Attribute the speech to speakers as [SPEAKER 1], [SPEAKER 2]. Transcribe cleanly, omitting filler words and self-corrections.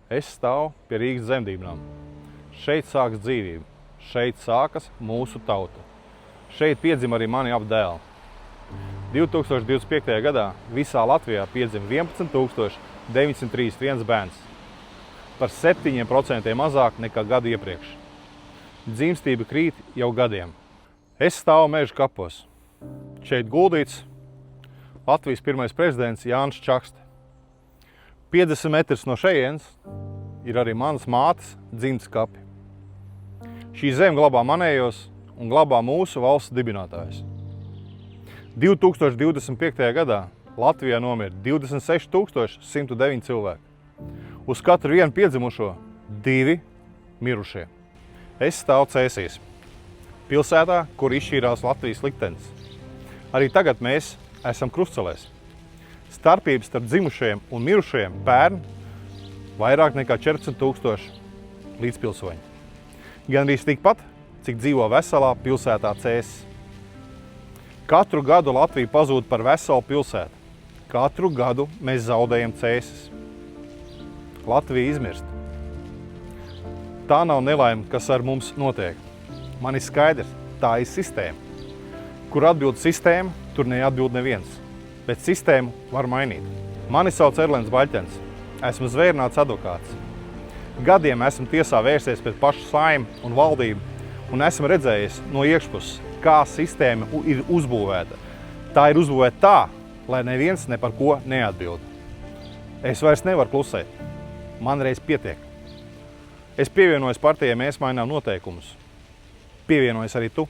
[SPEAKER 1] Es stāvu pie Rīgas dzemdībnām. Šeit sākas dzīvība. Šeit sākas mūsu tauta. Šeit piedzima arī mani abi dēli. 2025. gadā visā Latvijā piedzima 11,931 bērns. Par 7% mazāk nekā gadu iepriekš. Dzimstība krīt jau gadiem. Es stāvu Meža kapos. Šeit guldīts Latvijas pirmais prezidents Jānis Čakste. 50 metrus no šejienes ir arī manas mātes dzimtes kapi. Šī zeme glabā manējos un glabā mūsu valsts dibinātājus. 2025. gadā Latvijā nomira 26,109 cilvēki. Uz katru vienu piedzimušo 2 mirušie. Es stāvu Cēsīs, pilsētā, kur izšķīrās Latvijas liktenis. Arī tagad mēs esam krustcelēs. Starpības starp dzimušajiem un mirušajiem pērn vairāk nekā 14,000 līdzpilsoņi. Gan arī tikpat, cik dzīvo veselā pilsētā Cēsis. Katru gadu Latvija pazūd par veselu pilsētu. Katru gadu mēs zaudējam Cēsis. Latvija izmirst. Tā nav nelaime, kas ar mums notiek. Man ir skaidrs, tā ir sistēma. Kur atbild sistēma, tur neatbild neviens. Bet sistēmu var mainīt. Mani sauc Erlens Baļķens. Esmu zvērnāts advokāts. Gadiem esmu tiesā vērsies pret pašu Saeimu un valdību un esmu redzējis no iekšpuses, kā sistēma ir uzbūvēta. Tā ir uzbūvēta tā, lai neviens ne par ko neatbild. Es vairs nevaru klusēt. Man reiz pietiek. Es pievienojos partijai Mēs mainām noteikumus. Pievienojas arī tu.